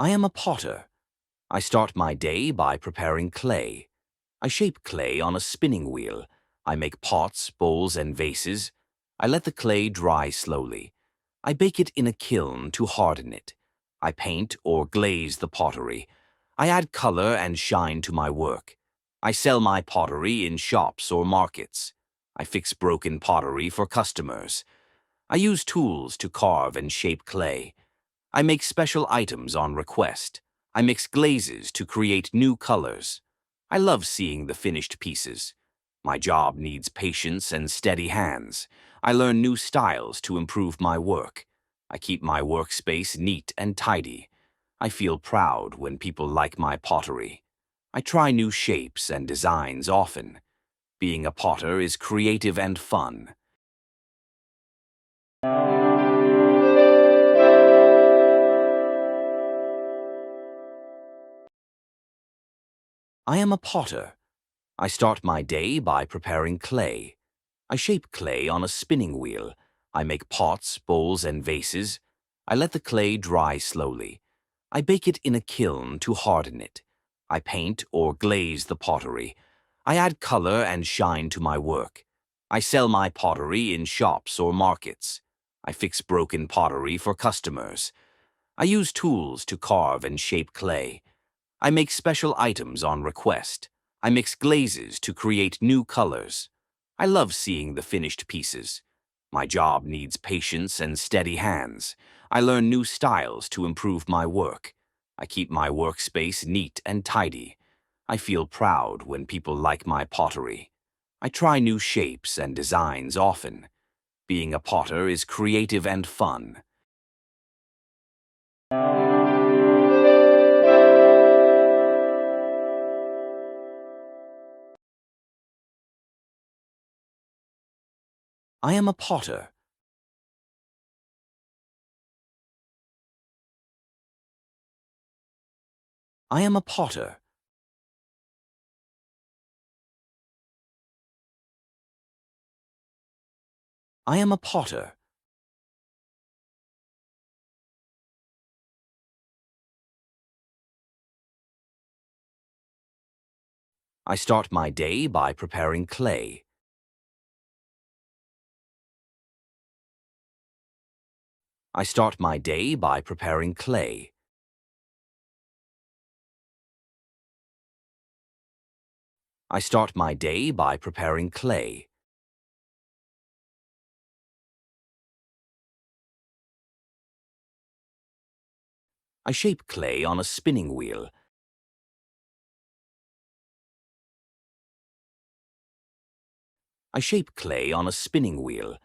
I am a potter. I start my day by preparing clay. I shape clay on a spinning wheel. I make pots, bowls, and vases. I let the clay dry slowly. I bake it in a kiln to harden it. I paint or glaze the pottery. I add color and shine to my work. I sell my pottery in shops or markets. I fix broken pottery for customers. I use tools to carve and shape clay. I make special items on request. I mix glazes to create new colors. I love seeing the finished pieces. My job needs patience and steady hands. I learn new styles to improve my work. I keep my workspace neat and tidy. I feel proud when people like my pottery. I try new shapes and designs often. Being a potter is creative and fun. I am a potter. I start my day by preparing clay. I shape clay on a spinning wheel. I make pots, bowls, and vases. I let the clay dry slowly. I bake it in a kiln to harden it. I paint or glaze the pottery. I add color and shine to my work. I sell my pottery in shops or markets. I fix broken pottery for customers. I use tools to carve and shape clay. I make special items on request. I mix glazes to create new colors. I love seeing the finished pieces. My job needs patience and steady hands. I learn new styles to improve my work. I keep my workspace neat and tidy. I feel proud when people like my pottery. I try new shapes and designs often. Being a potter is creative and fun. I am a potter. I am a potter. I am a potter. I start my day by preparing clay. I start my day by preparing clay. I start my day by preparing clay. I shape clay on a spinning wheel. I shape clay on a spinning wheel.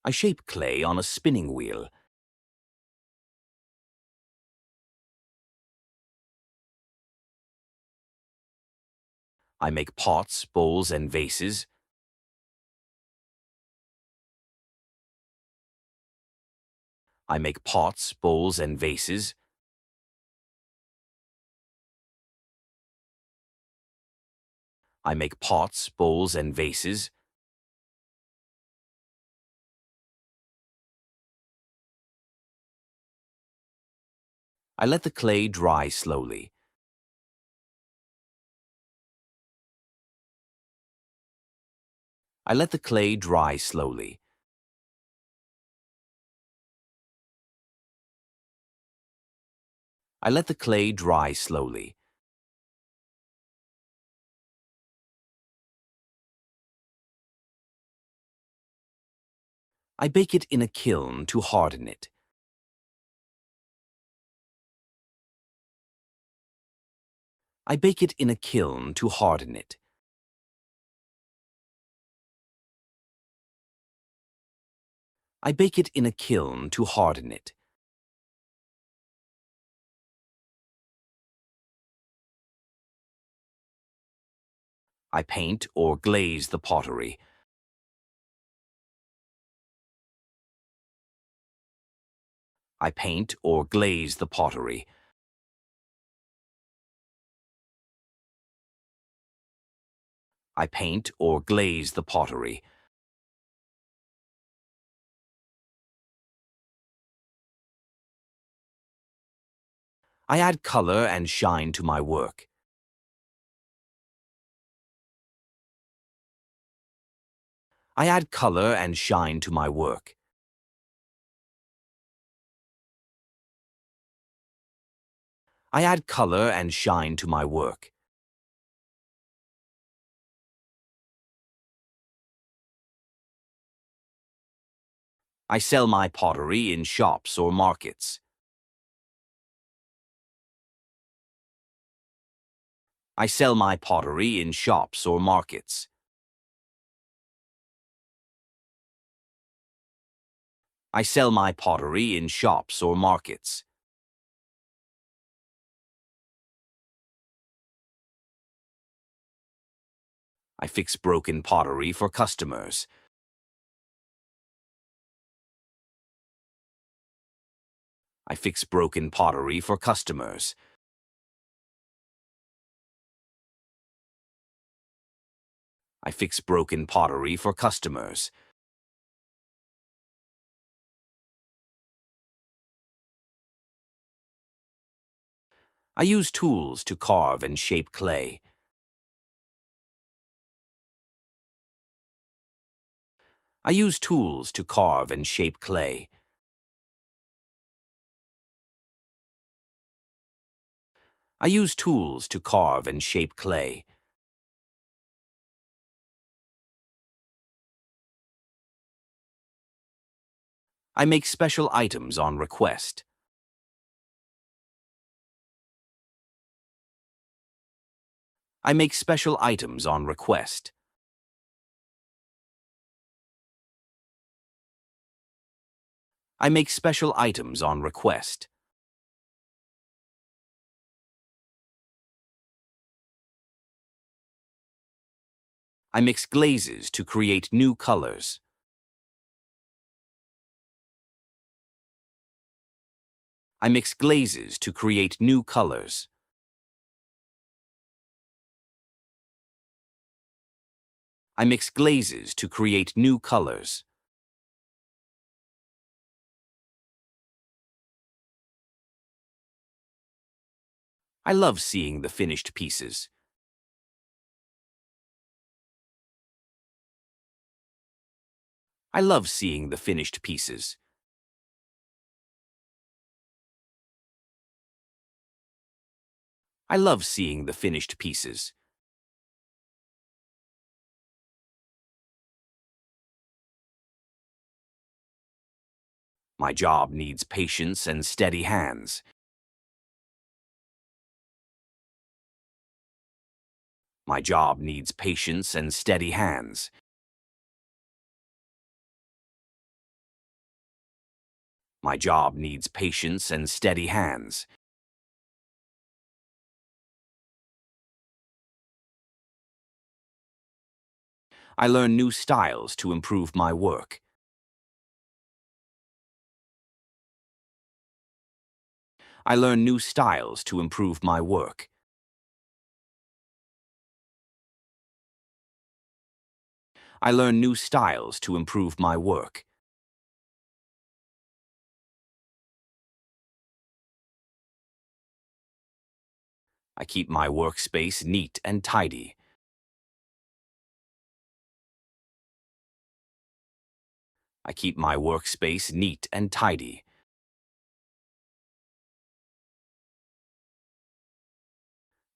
I shape clay on a spinning wheel. I make pots, bowls, and vases. I make pots, bowls, and vases. I make pots, bowls, and vases. I let the clay dry slowly. I let the clay dry slowly. I let the clay dry slowly. I bake it in a kiln to harden it. I bake it in a kiln to harden it. I bake it in a kiln to harden it. I paint or glaze the pottery. I paint or glaze the pottery. I paint or glaze the pottery. I add color and shine to my work. I add color and shine to my work. I add color and shine to my work. I sell my pottery in shops or markets. I sell my pottery in shops or markets. I sell my pottery in shops or markets. I fix broken pottery for customers. I fix broken pottery for customers. I fix broken pottery for customers. I use tools to carve and shape clay. I use tools to carve and shape clay. I use tools to carve and shape clay. I make special items on request. I make special items on request. I make special items on request. I mix glazes to create new colors. I mix glazes to create new colors. I mix glazes to create new colors. I love seeing the finished pieces. I love seeing the finished pieces. I love seeing the finished pieces. My job needs patience and steady hands. My job needs patience and steady hands. My job needs patience and steady hands. I learn new styles to improve my work. I learn new styles to improve my work. I learn new styles to improve my work. I keep my workspace neat and tidy. I keep my workspace neat and tidy.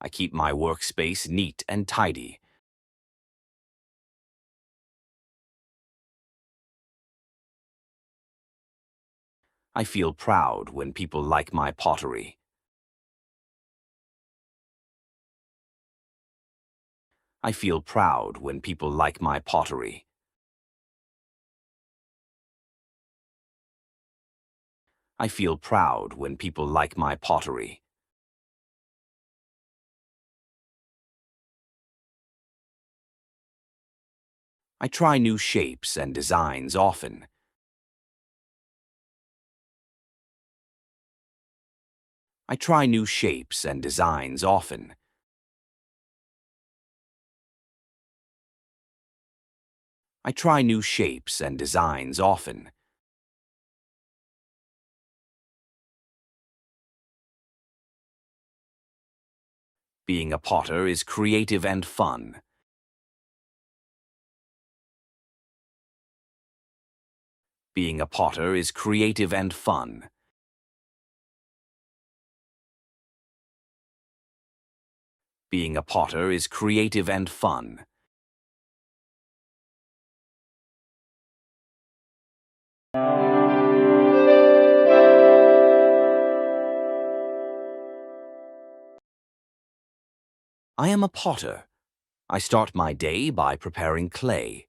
I keep my workspace neat and tidy. I feel proud when people like my pottery. I feel proud when people like my pottery. I feel proud when people like my pottery. I try new shapes and designs often. I try new shapes and designs often. I try new shapes and designs often. Being a potter is creative and fun. Being a potter is creative and fun. Being a potter is creative and fun. I am a potter. I start my day by preparing clay.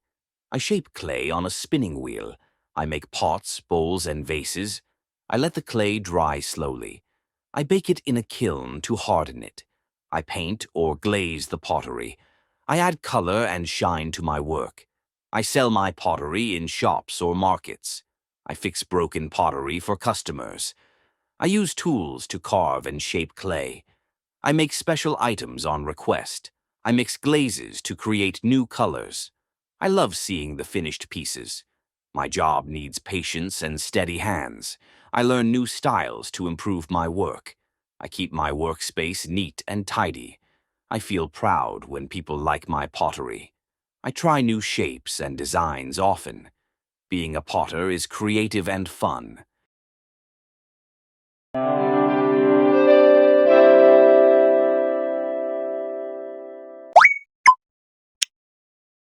I shape clay on a spinning wheel. I make pots, bowls, and vases. I let the clay dry slowly. I bake it in a kiln to harden it. I paint or glaze the pottery. I add color and shine to my work. I sell my pottery in shops or markets. I fix broken pottery for customers. I use tools to carve and shape clay. I make special items on request. I mix glazes to create new colors. I love seeing the finished pieces. My job needs patience and steady hands. I learn new styles to improve my work. I keep my workspace neat and tidy. I feel proud when people like my pottery. I try new shapes and designs often. Being a potter is creative and fun.